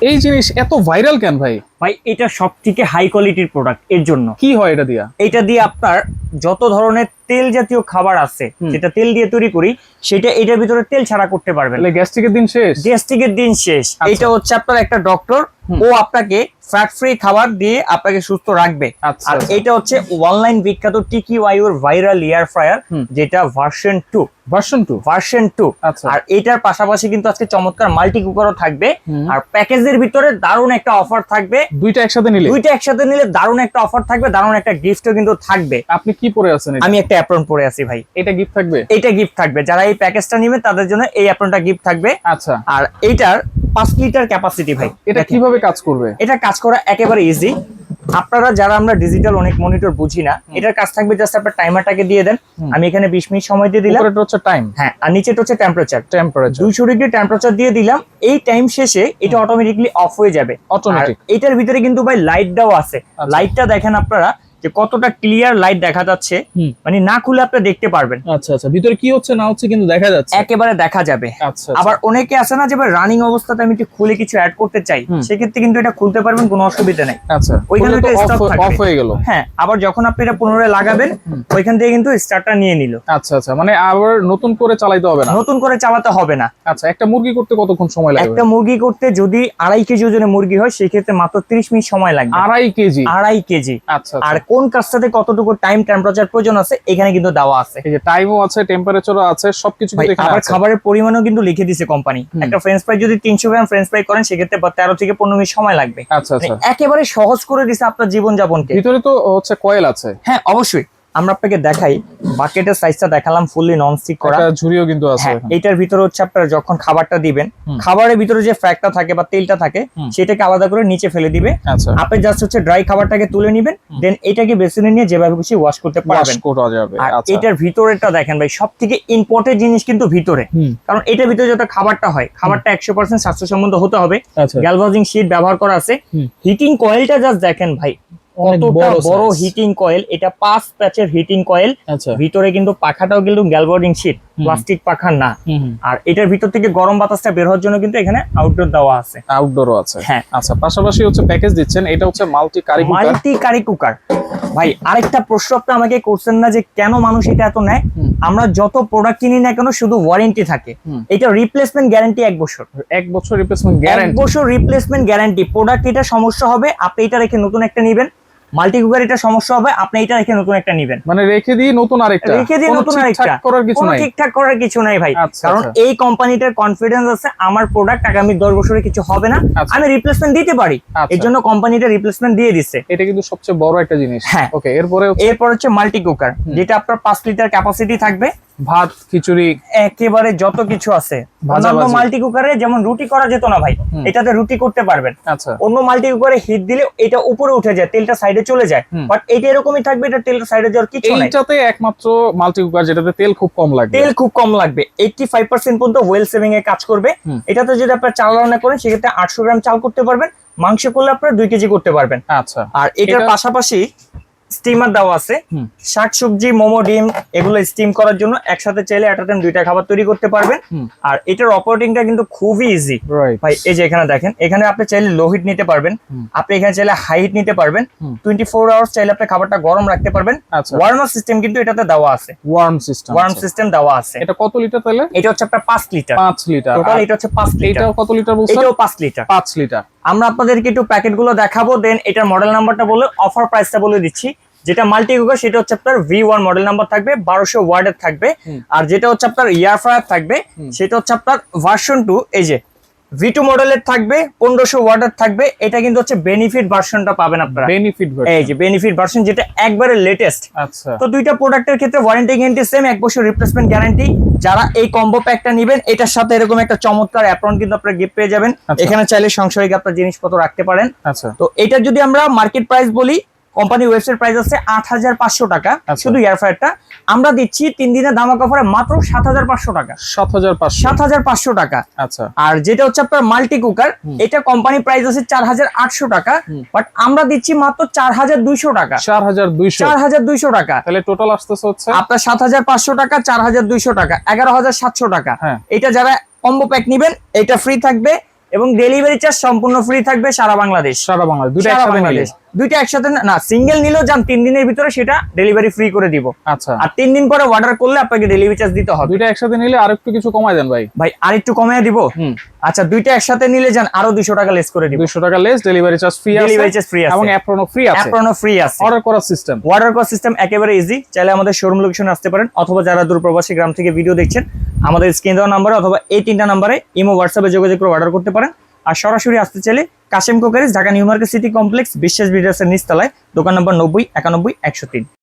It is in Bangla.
এই জিনিস এত ভাইরাল কেন ভাই? ভাই এটা সবথেকে হাই কোয়ালিটির প্রোডাক্ট। এর জন্য কি হয় এটা দিয়া? এটা দিয়ে আপনার যত ধরনের তেল জাতীয় খাবার আছে, যেটা তেল দিয়ে তৈরি করি, সেটা এটার ভিতরে তেল ছাড়া করতে পারবেন। তাহলে গ্যাস্ট্রিকের দিন শেষ। গ্যাস্ট্রিকের দিন শেষ। এটা হচ্ছে আপনার একটা ডক্টর, ও আপনাকে ফ্যাট ফ্রি খাবার দিয়ে আপনাকে সুস্থ রাখবে। আর এটা হচ্ছে অনলাইন বিখ্যাত টিকিওয়াইউর ভাইরাল এয়ার ফ্রায়ার, যেটা ভার্সন 2। ভার্সন 2। আর এটার পাশাপাশি কিন্তু আজকে চমৎকার মাল্টি কুকারও থাকবে। আর প্যাকেজের ভিতরে দারুণ একটা অফার থাকবে। দুইটা একসাথে নিলে দারুণ একটা অফার থাকবে, দারুণ একটা গিফটও কিন্তু থাকবে। আপনি কি পরে আছেন? আমি একটা অ্যাপ্রন পরে আছি ভাই। এটা গিফট থাকবে? এটা গিফট থাকবে, যারা এই প্যাকেজটা নেবে তাদের জন্য এই অ্যাপ্রনটা গিফট থাকবে। আচ্ছা। আর এইটার 5 লিটার ক্যাপাসিটি ভাই। এটা কিভাবে কাজ করবে? এটা কাজ করা একেবারে ইজি। আপনারা যারা আমরা ডিজিটাল অনেক মনিটর বুঝি না, এটার কাজ থাকবে জাস্ট আপনার টাইমারটাকে দিয়ে দেন। আমি এখানে 20 মিনিট সময় দিয়ে দিলাম। উপরেটা হচ্ছে টাইম। হ্যাঁ, আর নিচেটা হচ্ছে টেম্পারেচার 200 ডিগ্রি টেম্পারেচার দিয়ে দিলাম। এই টাইম শেষে এটা অটোমেটিকলি অফ হয়ে যাবে। অটোমেটিক। এটার ভিতরে কিন্তু ভাই লাইট দাও আছে। লাইটটা দেখেন আপনারা যে কতটা ক্লিয়ার লাইট দেখা যাচ্ছে, মানে না খুলে আপনি দেখতে পারবেন। আচ্ছা আচ্ছা, ভিতরে কি হচ্ছে না হচ্ছে কিন্তু দেখা যাচ্ছে, একেবারে দেখা যাবে। আচ্ছা। আবার অনেকে আছে না যে ভাই রানিং অবস্থাতে আমি একটু খুলে কিছু অ্যাড করতে চাই, সেক্ষেত্রে কিন্তু এটা খুলতে পারবেন, কোনো অসুবিধা নেই। আচ্ছা, ওইখানে তো অফ হয়ে গেল। হ্যাঁ, আবার যখন আপনি এটা পুনরায় লাগাবেন, ওইখান থেকে কিন্তু স্টার্টটা নিয়ে নিল। আচ্ছা আচ্ছা, মানে আবার নতুন করে চালাইতে হবে না? নতুন করে চালাতে হবে না। আচ্ছা, একটা মুরগি করতে কতক্ষণ সময় লাগবে? একটা মুরগি করতে যদি 2.5 কেজি ওজনের মুরগি হয়, সেক্ষেত্রে মাত্র 30 মিনিট সময় লাগবে। 2.5 কেজি? আচ্ছা। আর কোন কাজটাতে কতটুকু টাইম টেম্পারেচার প্রয়োজন আছে এখানে কিন্তু দেওয়া আছে। এই যে টাইমও আছে, টেম্পারেচারও আছে, সবকিছু কিন্তু এখানে আছে। খাবারের পরিমাণও কিন্তু লিখে দিয়েছে কোম্পানি। একটা ফ্রেঞ্চ ফ্রাই যদি 300 গ্রাম ফ্রেঞ্চ ফ্রাই করেন, সেক্ষেত্রে 13 থেকে 15 মিনিট সময় লাগবে। আচ্ছা আচ্ছা, একেবারে সহজ করে দিয়েছে আপনার জীবনযাপনকে। ভিতরে তো হচ্ছে কয়েল আছে। হ্যাঁ, অবশ্যই। আমরা আপনাকে দেখাই, বাকেটের সাইজটা দেখালাম, ফুললি নন স্টিক করা। একটা ঝুড়িও কিন্তু আছে। এটার ভিতরে হচ্ছে আপনারা যখন খাবারটা দিবেন, খাবারের ভিতরে যে ফ্যাটটা থাকে বা তেলটা থাকে, সেটাকে আলাদা করে নিচে ফেলে দিবে। আচ্ছা, আপনি জাস্ট হচ্ছে ড্রাই খাবারটাকে তুলে নেবেন, দেন এটাকে বেসিনে নিয়ে যেভাবে খুশি ওয়াশ করতে পারবেন। আচ্ছা, এটার ভিতরেটা দেখেন ভাই, সবথেকে ইম্পর্টেন্ট জিনিস কিন্তু ভিতরে, কারণ এটার ভিতরে যত খাবারটা হয়, খাবারটা 100% স্বাস্থ্যসম্মত হতে হবে। গ্যালভানিজিং শীট ব্যবহার করা আছে। হিটিং কয়েলটা জাস্ট দেখেন ভাই, কতটা বড় হিটিং কয়েল। এটা 5 প্যাচের হিটিং কয়েল। ভিতরে কিন্তু পাখাটাও কিন্তু গ্যালভানিজিং শীট, প্লাস্টিক পাখা না। আর এটার ভিতর থেকে গরম বাতাসটা বের হওয়ার জন্য কিন্তু এখানে আউটডোর দেওয়া আছে। আউটডোরও আছে। হ্যাঁ। আচ্ছা, পাশাপাশি হচ্ছে প্যাকেজ দিচ্ছেন, এটা হচ্ছে মাল্টি কারি কুকার। ভাই আরেকটা প্রশ্ন আপনি আমাকে করছেন না যে কেন মানুষ এটা এত নেয়? আমরা যত প্রোডাক্ট কিনি না কেন, শুধু ওয়ারেন্টি থাকে। এটা রিপ্লেসমেন্ট গ্যারান্টি 1 বছর। 1 বছর রিপ্লেসমেন্ট গ্যারান্টি? 1 বছর রিপ্লেসমেন্ট গ্যারান্টি। প্রোডাক্ট এটা সমস্যা হবে, আপনি এটা রেখে নতুন একটা নেবেন। মাল্টি কুকার এটা সমস্যা হবে, আপনি এটা রেখে নতুন একটা নেবেন। মানে রেখে দিয়ে নতুন আরেকটা ঠিকঠাক করার কিছু নাই ভাই। কারণ এই কোম্পানিটার কনফিডেন্স আছে, আমার প্রোডাক্ট আগামী 10 বছরে কিছু হবে না, আমি রিপ্লেসমেন্ট দিতে পারি। এর জন্য কোম্পানিটা রিপ্লেসমেন্ট দিয়ে দিচ্ছে। এটা কিন্তু সবচেয়ে বড় একটা জিনিস। হ্যাঁ। ওকে, এরপর হচ্ছে মাল্টি কুকার, যেটা আপনার 5 লিটার ক্যাপাসিটি থাকবে। ভাত, খিচুড়ি, একেবারে যত কিছু আছে। অন্য মাল্টি কুকারে যেমন রুটি করা যেত না ভাই, এটাতে রুটি করতে পারবেন। আচ্ছা। অন্য মাল্টি কুকারে হিট দিলে এটা উপরে উঠে যায়, তেলটা সাইডে চলে যায়। বাট এটা এরকমই থাকবে, এটা তেলটা সাইডে যাওয়ার কিছু নাই। এইটাতে একমাত্র মাল্টি কুকার যেটাতে তেল খুব কম লাগবে। 85% পর্যন্ত ওয়েল সেভিং এ কাজ করবে। এটাতে যদি আপনার চাল রান্না করেন, সেক্ষেত্রে 800 গ্রাম চাল করতে পারবেন। মাংস করলে আপনার 2 কেজি করতে পারবেন। আচ্ছা। আর এটার পাশাপাশি স্টিমার দেওয়া আছে। শাকসবজি, মোমো, ডিম এগুলো স্টিম করার জন্য একসাথে চাইলে একটা টাইম 2টা খাবার তৈরি করতে পারবেন। আর এটার অপারেটিংটা কিন্তু খুবই ইজি ভাই। এই যে এখানে দেখেন, এখানে আপনি চাইলে লো হিট নিতে পারবেন, আপনি এখানে চাইলে হাই হিট নিতে পারবেন। 24 আওয়ার্স চাইলে আপনি খাবারটা গরম রাখতে পারবেন। ওয়ার্মার সিস্টেম কিন্তু এটাতে দেওয়া আছে। ওয়ার্ম সিস্টেম দেওয়া আছে। এটা কত লিটার তাহলে? এটা হচ্ছে আপনার 5 লিটার। 5 লিটার টোটাল এটা হচ্ছে 5 লিটার। এটাও কত লিটার বলছেন? এটাও 5 লিটার। 5 লিটার। আমরা আপনাদেরকে একটু প্যাকেটগুলো দেখাবো, দেন এটার মডেল নাম্বারটা বলে অফার প্রাইসটা বলে দিচ্ছি। যেটা মাল্টি কুকার, সেটা হচ্ছে আপনার V1 মডেল নাম্বার থাকবে, 1200 ওয়াটের থাকবে। আর যেটা হচ্ছে আপনার এয়ার ফ্রায়ার থাকবে, সেটা হচ্ছে আপনার ভার্সন 2। এই যে V2 মডেলের থাকবে, 1500 ওয়াটের থাকবে। এটা কিন্তু হচ্ছে বেনিফিট ভার্সনটা পাবেন আপনারা। বেনিফিট ভার্সন, এই যে বেনিফিট ভার্সন, যেটা একবারে লেটেস্ট। আচ্ছা। তো দুইটা প্রোডাক্টের ক্ষেত্রে ওয়ারেন্টি গ্যারান্টি সেম, 1 বছর রিপ্লেসমেন্ট গ্যারান্টি। যারা এই কম্বো প্যাকটা নেবেন, এটার সাথে এরকম একটা চমৎকার অ্যাপ্রন কিন্তু আপনারা গিফট পেয়ে যাবেন। এখানে চাইলে সংসারিক আপনার জিনিসপত্র রাখতে পারেন। আচ্ছা। তো এটা যদি আমরা মার্কেট প্রাইস বলি, কোম্পানি ওয়েবসাইট প্রাইস আছে 8500 টাকা শুধু এয়ার ফ্রায়ারটা। আমরা দিচ্ছি 3 দিনের ধামাকা অফারে মাত্র 7500 টাকা। 7500 টাকা। আচ্ছা। আর যেটা হচ্ছে আপনার মাল্টি কুকার, এটা কোম্পানি প্রাইস আছে 4800 টাকা, বাট আমরা দিচ্ছি মাত্র 4200 টাকা। 4200 টাকা। তাহলে টোটাল আসতেছে হচ্ছে আপনার 7500 টাকা, 4200 টাকা, 11700 টাকা। এটা যারা কম্বো প্যাক নেবেন, এটা ফ্রি থাকবে। এবং ডেলিভারি চার্জ সম্পূর্ণ ফ্রি থাকবে সারা বাংলাদেশ। সারা বাংলাদেশ দুইটা সারা একসাথে নিলে? বাংলাদেশ দুইটা একসাথে না, সিঙ্গেল নিলেও যান 3 দিনের ভিতরে সেটা ডেলিভারি ফ্রি করে দিব। আচ্ছা, আর 3 দিন পরে অর্ডার করলে আপনাকে ডেলিভারি চার্জ দিতে হবে। দুইটা একসাথে নিলে আরেকটু কিছু কমায় দেন ভাই। ভাই আরেকটু কমিয়ে দিব। আচ্ছা, দুইটা একসাথে নিলে যান আরো 200 টাকা লেস করে দিব। 200 টাকা লেস, ডেলিভারি চার্জ ফ্রি আছে, ডেলিভারি চার্জ ফ্রি আছে এবং অ্যাপ্রনও ফ্রি আছে। অ্যাপ্রনও ফ্রি আছে। অর্ডার করার সিস্টেম, অর্ডার করার সিস্টেম একেবারে ইজি। চাইলে আমাদের শোরুম লোকেশনে আসতে পারেন, অথবা যারা দূরপ্রবাসী গ্রাম থেকে ভিডিও দেখছেন আমাদের স্ক্রিন দেওয়া নাম্বারে অথবা এই 3টা নাম্বারে ইমো হোয়াটসঅ্যাপে যোগাযোগ করে অর্ডার করতে পারেন। আর সরাসরি আসতে চাইলে Kashem crockeries, Dhaka new market city complex, বিশ্বাস বিল্ডার্সের নিচতলায়, দোকান নম্বর 90 91 103।